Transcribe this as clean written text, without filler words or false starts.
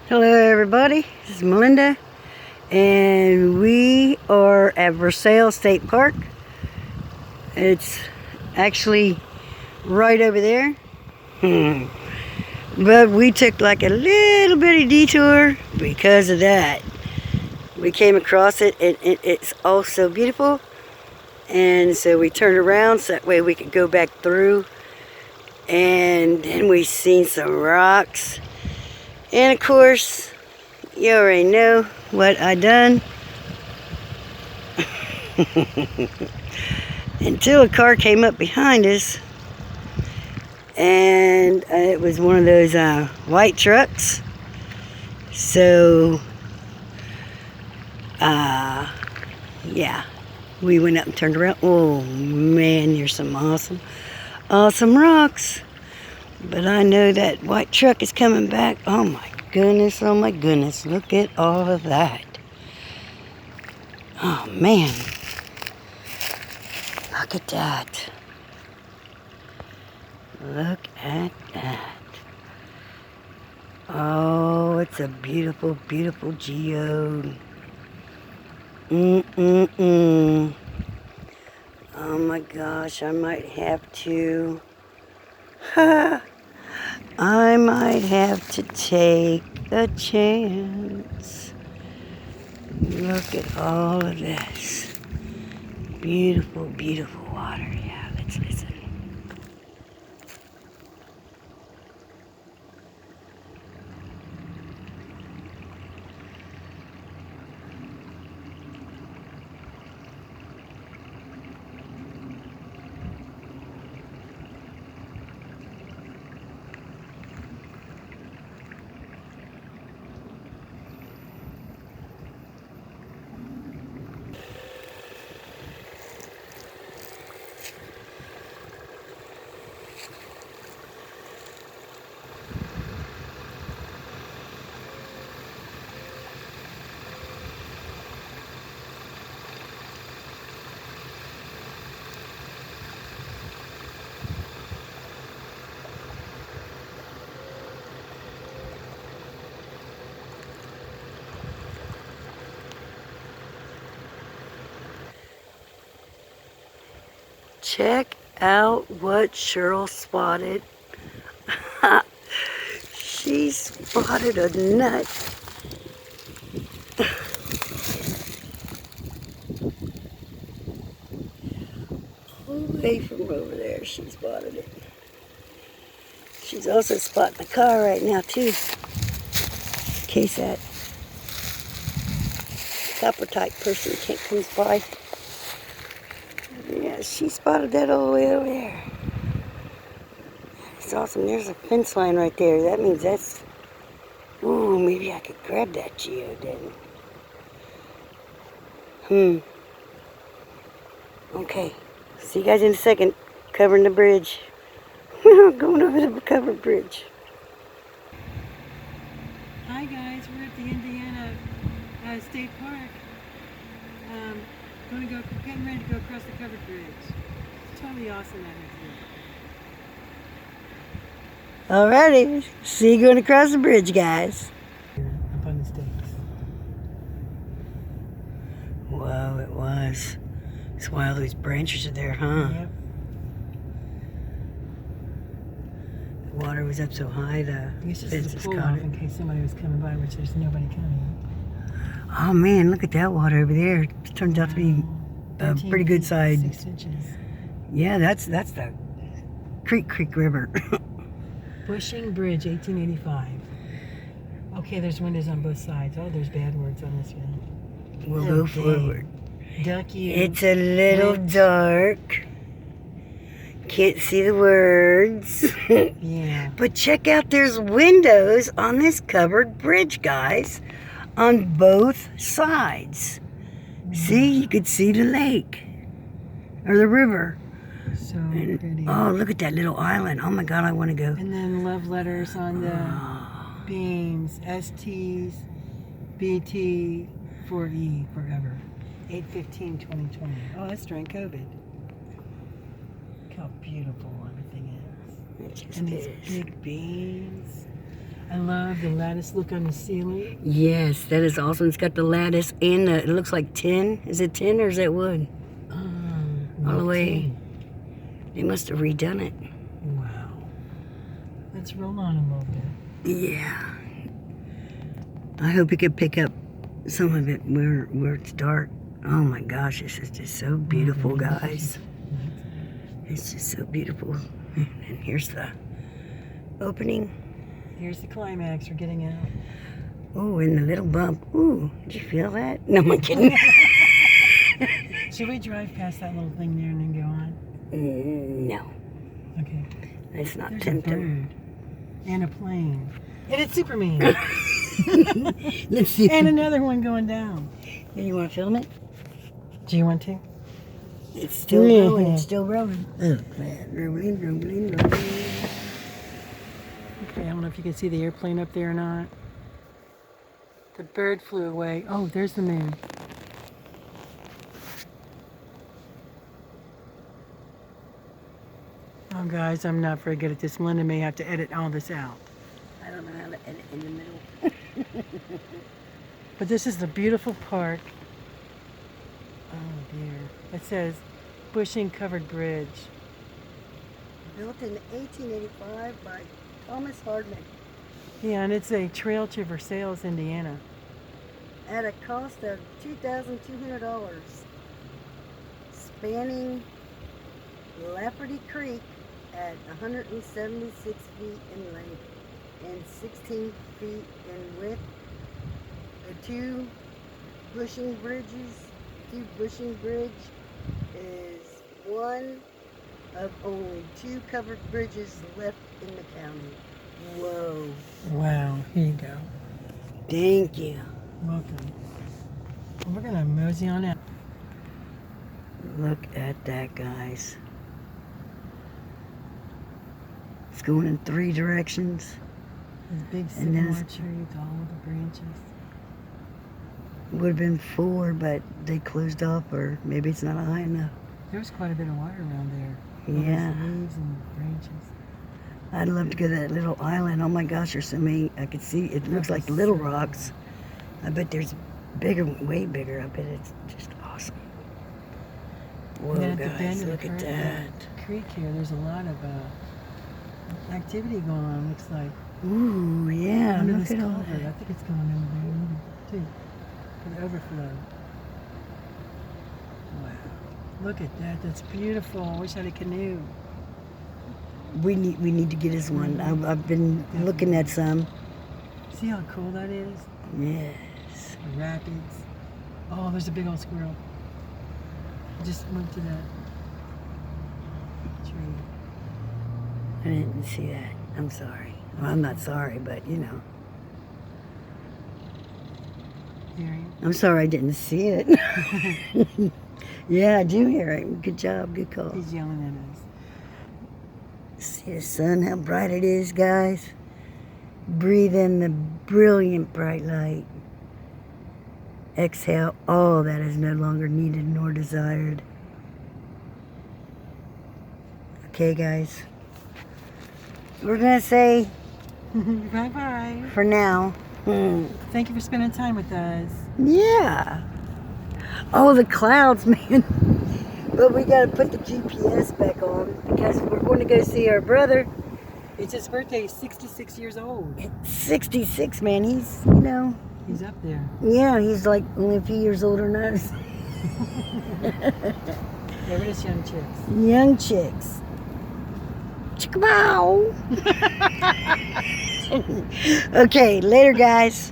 Hello everybody, this is Melinda and we are at Versailles State Park. It's actually right over there. But we took like a little bitty detour because of that. We came across it and it's oh so beautiful, and so we turned around so that way we could go back through, and then we seen some rocks. And of course, you already know what I done. Until a car came up behind us, and it was one of those white trucks. So, yeah, we went up and turned around. Oh man, there's some awesome rocks. But I know that white truck is coming back. Oh my goodness, look at all of that. Oh man, look at that. Look at that. Oh, it's a beautiful, beautiful geode. Oh my gosh, I might have to I might have to take a chance. Look at all of this. Beautiful, beautiful water. Yeah, let's listen. Check out what Cheryl spotted. She spotted a nut. Away from over there, she spotted it. She's also spotting the car right now too, in case that copper type person can't come by. Yeah, she spotted that all the way over there. It's awesome. There's a fence line right there. That means that's... Ooh, maybe I could grab that geode then. Okay. See you guys in a second. Covering the bridge. Going over the covered bridge. Hi guys, we're at the Indiana State Park. Getting ready to go across the covered bridge. It's totally awesome out here. Alrighty. See you going across the bridge, guys. Up on the stakes. Whoa, it was. That's why all those branches are there, huh? Yep. The water was up so high, the I guess this fence is a has pull caught off it. in case somebody was coming by, which there's nobody coming. Oh man, look at that water over there. It turns out to be a pretty good size. 6 inches. Yeah, that's the Creek River. Bushing Bridge, 1885. Okay, there's windows on both sides. Oh, there's bad words on this one. We'll Oh, go dang. forward. Duck you. It's a little dark. Can't see the words. Yeah. But check out, there's windows on this covered bridge, guys. On both sides. See, you could see the lake. Or the river. So And, pretty. oh, look at that little island. Oh my God, I want to go. And then love letters on the beams. STs, BT, 4E, forever. 8/15/2020. Oh, that's during COVID. Look how beautiful everything is. It just And these is. big beams. I love the lattice look on the ceiling. Yes, that is awesome. It's got the lattice and it looks like tin. Is it tin or is that wood? All the way. They must have redone it. Wow. Let's roll on a little bit. Yeah. I hope you could pick up some of it where it's dark. Oh my gosh, this is just so beautiful, guys. It's just so beautiful. And here's the opening. Here's the climax. We're getting out. Oh, and the little bump. Ooh, did you feel that? No, I'm kidding. Should we drive past that little thing there and then go on? No. Okay. It's not There's tempting. a bird and a plane. And it's Superman. Let's see. And another one going down. You want to film it? Do you want to? It's still rolling. It's still rolling. Oh, man. Rolling. Okay, I don't know if you can see the airplane up there or not. The bird flew away. Oh, there's the moon. Oh, guys, I'm not very good at this. Melinda may have to edit all this out. I don't know how to edit in the middle. But this is the beautiful park. Oh, dear. It says bushing covered bridge. Built in 1885 by Thomas Hardman Yeah, and it's a trail to Versailles, Indiana. at a cost of $2,200, spanning Lafferty Creek at 176 feet in length and 16 feet in width. The two bushing bridge is one of only 2 covered bridges left in the county. Whoa. Wow, here you go. Thank you. Welcome. We're going to mosey on out. Look at that, guys. It's going in 3 directions. These big And then sycamore trees, all the branches. Would have been 4, but they closed off, or maybe it's not high enough. There was quite a bit of water around there. Yeah. All those leaves and branches. I'd love to go to that little island. Oh my gosh, there's so many. I could see, it looks like Little Rocks. I bet there's bigger, way bigger. I bet it's just awesome. Whoa, And then at the guys, bend of look the at that. creek here, there's a lot of activity going on, looks like. Ooh, yeah, Under look this at all culvert. I that. think it's going over there too. For the overflow. Wow. Look at that. That's beautiful. I wish I had a canoe. We need to get us one. I've been looking at some. See how cool that is? Yes. The rapids. Oh, there's a big old squirrel. Just went to that tree. I didn't see that. I'm sorry. Well, I'm not sorry, but you know. Hearing. I'm sorry I didn't see it. Yeah, I do hear it. Good job. Good call. He's yelling at us. See the sun, how bright it is, guys. Breathe in the brilliant bright light. Exhale all that is no longer needed nor desired. Okay, guys. We're going to say Bye-bye. for now. Thank you for spending time with us. Yeah. Oh, the clouds, man. But we got to put the GPS back on because we're going to go see our brother. It's his birthday. He's 66 years old. 66, man. He's, you know. He's up there. Yeah, he's like only a few years older than us. Yeah, we're just young chicks. Young chicks. Chicka-bow. Okay, later, guys.